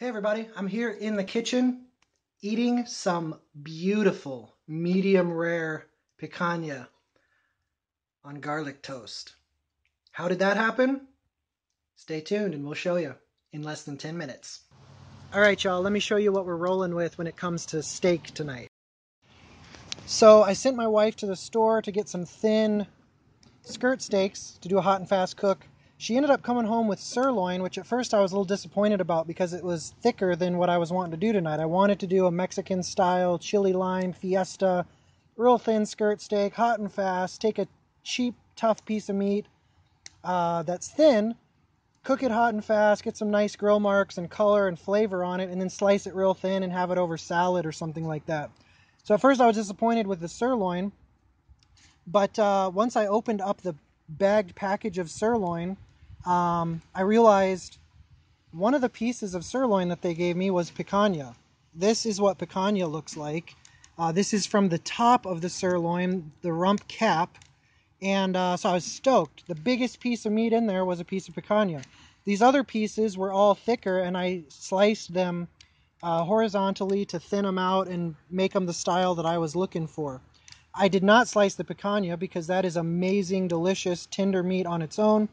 Hey everybody, I'm here in the kitchen eating some beautiful medium rare picanha on garlic toast. How did that happen? Stay tuned and we'll show you in less than 10 minutes. Alright y'all, let me show you what we're rolling with when it comes to steak tonight. So I sent my wife to the store to get some thin skirt steaks to do a hot and fast cook. She ended up coming home with sirloin, which at first I was a little disappointed about because it was thicker than what I was wanting to do tonight. I wanted to do a Mexican style chili lime fiesta, real thin skirt steak, hot and fast, take a cheap, tough piece of meat that's thin, cook it hot and fast, get some nice grill marks and color and flavor on it, and then slice it real thin and have it over salad or something like that. So at first I was disappointed with the sirloin, but once I opened up the bagged package of sirloin, I realized one of the pieces of sirloin that they gave me was picanha. This is what picanha looks like. This is from the top of the sirloin, the rump cap, and so I was stoked. The biggest piece of meat in there was a piece of picanha. These other pieces were all thicker, and I sliced them horizontally to thin them out and make them the style that I was looking for. I did not slice the picanha because that is amazing, delicious, tender meat on its own.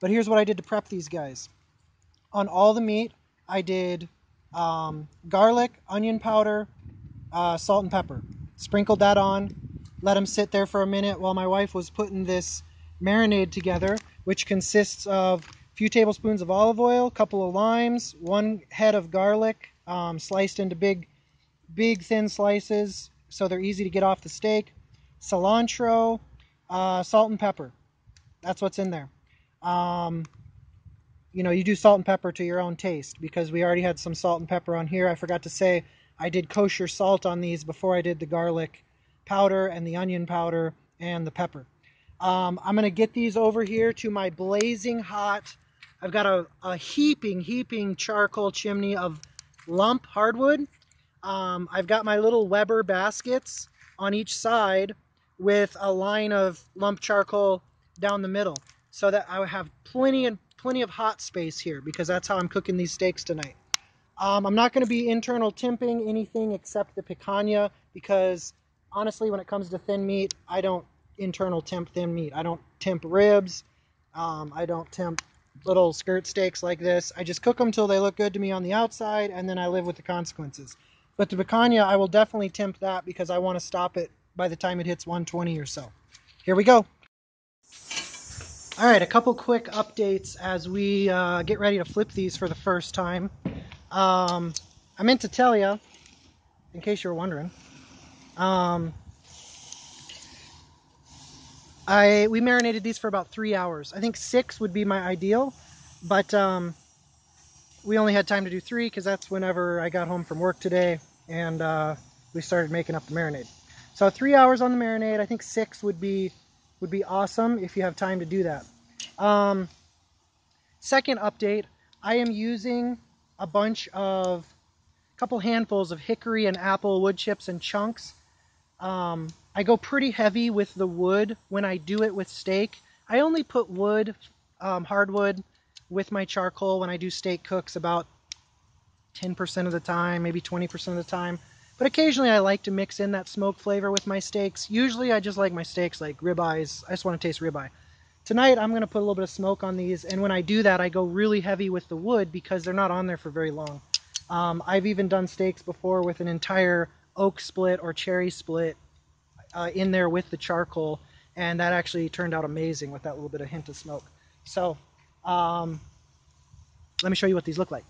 But here's what I did to prep these guys. On all the meat, I did garlic, onion powder, salt and pepper. Sprinkled that on, let them sit there for a minute while my wife was putting this marinade together, which consists of a few tablespoons of olive oil, a couple of limes, 1 head of garlic, sliced into big thin slices so they're easy to get off the steak, cilantro, salt and pepper. That's what's in there. You know, you do salt and pepper to your own taste because we already had some salt and pepper on here. I forgot to say I did kosher salt on these before I did the garlic powder and the onion powder and the pepper. I'm going to get these over here to my blazing hot, I've got a heaping charcoal chimney of lump hardwood. I've got my little Weber baskets on each side with a line of lump charcoal down the middle, so that I have plenty of hot space here because that's how I'm cooking these steaks tonight. I'm not going to be internal temping anything except the picanha because honestly, when it comes to thin meat, I don't internal temp thin meat. I don't temp ribs. I don't temp little skirt steaks like this. I just cook them till they look good to me on the outside, and then I live with the consequences. But the picanha, I will definitely temp that because I want to stop it by the time it hits 120 or so. Here we go. All right, a couple quick updates as we get ready to flip these for the first time. I meant to tell you, in case you were wondering, we marinated these for about 3 hours. I think 6 would be my ideal, but we only had time to do 3 because that's whenever I got home from work today, and we started making up the marinade. So 3 hours on the marinade. I think 6 would be awesome if you have time to do that. Second update, I am using a couple handfuls of hickory and apple wood chips and chunks. I go pretty heavy with the wood when I do it with steak. I only put wood, hardwood, with my charcoal when I do steak cooks about 10% of the time, maybe 20% of the time. But occasionally I like to mix in that smoke flavor with my steaks. Usually I just like my steaks like ribeyes. I just want to taste ribeye. Tonight I'm going to put a little bit of smoke on these, and when I do that I go really heavy with the wood because they're not on there for very long. I've even done steaks before with an entire oak split or cherry split in there with the charcoal, and that actually turned out amazing with that little bit of hint of smoke. So let me show you what these look like.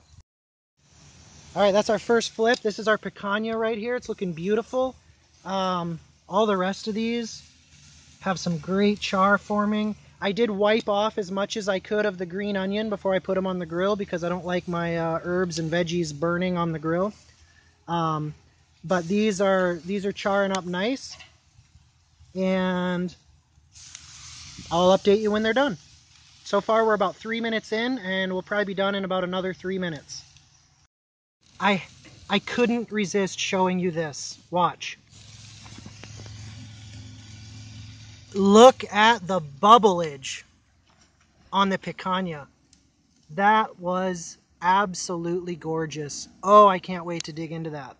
All right, that's our first flip. This is our picanha right here. It's looking beautiful. All the rest of these have some great char forming. I did wipe off as much as I could of the green onion before I put them on the grill because I don't like my herbs and veggies burning on the grill. But these are charring up nice, and I'll update you when they're done. So far we're about 3 minutes in, and we'll probably be done in about another 3 minutes. I couldn't resist showing you this. Watch. Look at the bubbleage on the picanha. That was absolutely gorgeous. Oh, I can't wait to dig into that.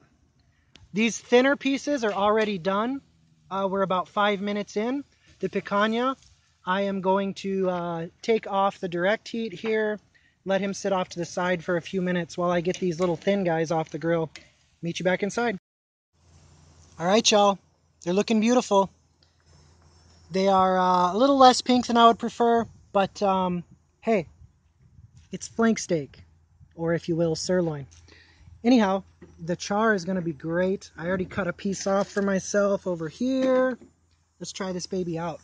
These thinner pieces are already done. We're about 5 minutes in. The picanha, I am going to take off the direct heat here, let him sit off to the side for a few minutes while I get these little thin guys off the grill. Meet you back inside. All right, y'all. They're looking beautiful. They are a little less pink than I would prefer, but hey, it's flank steak, or if you will, sirloin. Anyhow, the char is going to be great. I already cut a piece off for myself over here. Let's try this baby out.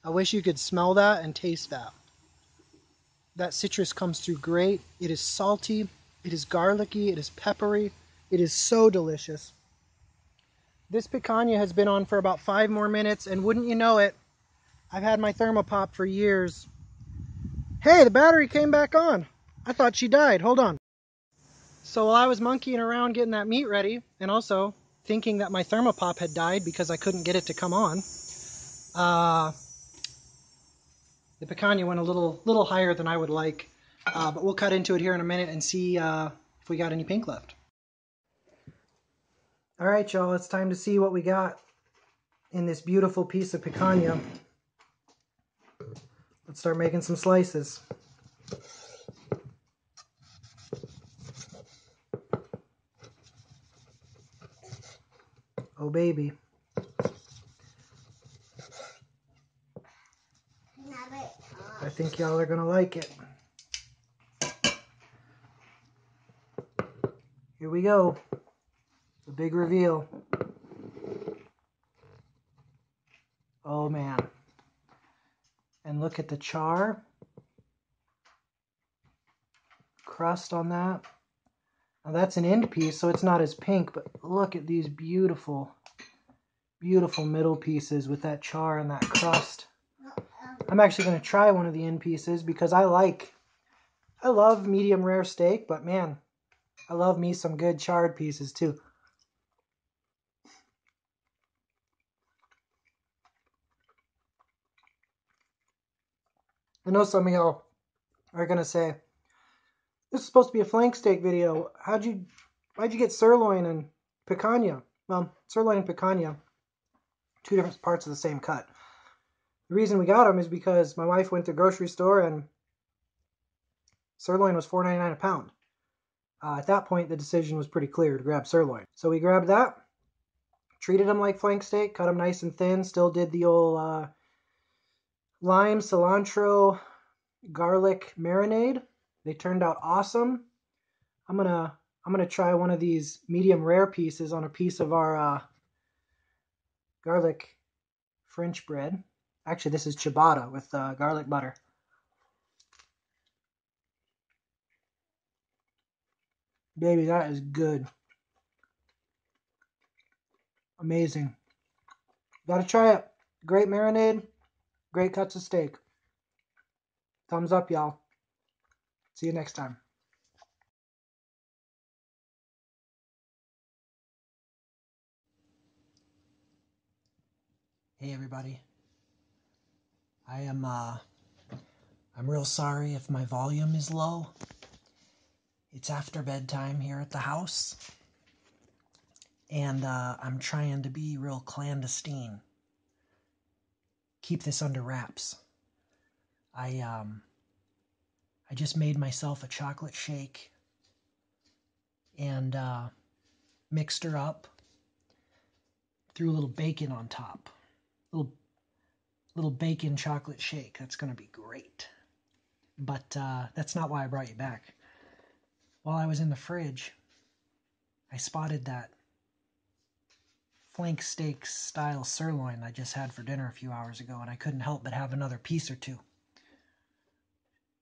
I wish you could smell that and taste that. That citrus comes through great. It is salty. It is garlicky. It is peppery. It is so delicious. This picanha has been on for about 5 more minutes, and wouldn't you know it, I've had my thermopop for years. Hey, the battery came back on. I thought she died. Hold on. So while I was monkeying around getting that meat ready, and also thinking that my thermopop had died because I couldn't get it to come on, the picanha went a little higher than I would like. But we'll cut into it here in a minute and see if we got any pink left. All right, y'all, it's time to see what we got in this beautiful piece of picanha. Let's start making some slices. Oh, baby. I think y'all are going to like it. Here we go. The big reveal. Oh, man. And look at the char. Crust on that. Now that's an end piece, so it's not as pink, but look at these beautiful, beautiful middle pieces with that char and that crust. I'm actually going to try one of the end pieces because I love medium rare steak, but man, I love me some good charred pieces too. I know some of y'all are going to say, this is supposed to be a flank steak video. Why'd you get sirloin and picanha? Well, sirloin and picanha, 2 different parts of the same cut. The reason we got them is because my wife went to the grocery store and sirloin was $4.99 a pound. At that point, the decision was pretty clear to grab sirloin. So we grabbed that, treated them like flank steak, cut them nice and thin, still did the old lime, cilantro, garlic marinade. They turned out awesome. I'm gonna try one of these medium rare pieces on a piece of our garlic French bread. Actually, this is ciabatta with garlic butter. Baby, that is good. Amazing. Gotta try it. Great marinade, great cuts of steak. Thumbs up, y'all. See you next time. Hey everybody. I'm real sorry if my volume is low. It's after bedtime here at the house. And I'm trying to be real clandestine. Keep this under wraps. I just made myself a chocolate shake and mixed her up. Threw a little bacon on top. Little bacon chocolate shake. That's going to be great. But that's not why I brought you back. While I was in the fridge, I spotted that flank steak style sirloin I just had for dinner a few hours ago, and I couldn't help but have another piece or two.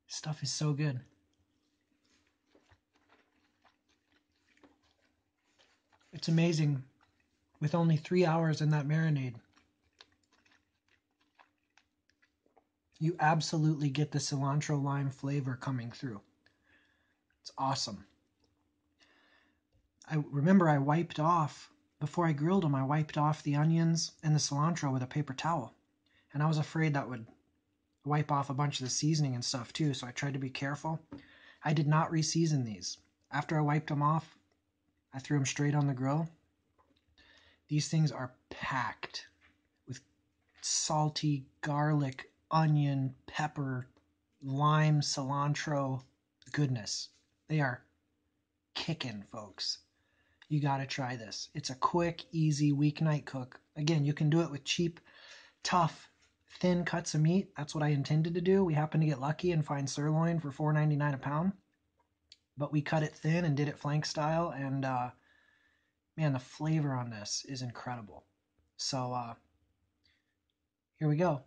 Stuff is so good. It's amazing. With only 3 hours in that marinade, you absolutely get the cilantro lime flavor coming through. It's awesome. I remember I wiped off, before I grilled them, I wiped off the onions and the cilantro with a paper towel. And I was afraid that would wipe off a bunch of the seasoning and stuff too, so I tried to be careful. I did not re-season these. After I wiped them off, I threw them straight on the grill. These things are packed with salty garlic, onion, pepper, lime, cilantro goodness. They are kicking, folks. You gotta try this. It's a quick, easy weeknight cook. Again, you can do it with cheap, tough, thin cuts of meat. That's what I intended to do. We happened to get lucky and find sirloin for $4.99 a pound. But we cut it thin and did it flank style, and man, the flavor on this is incredible. So here we go.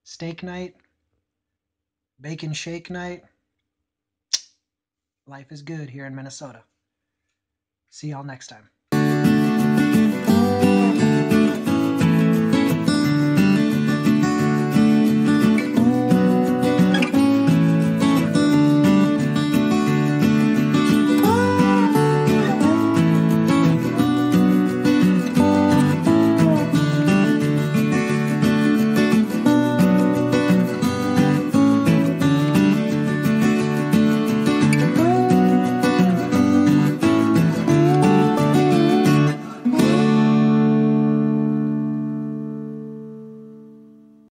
Steak night, bacon shake night. Life is good here in Minnesota. See y'all next time.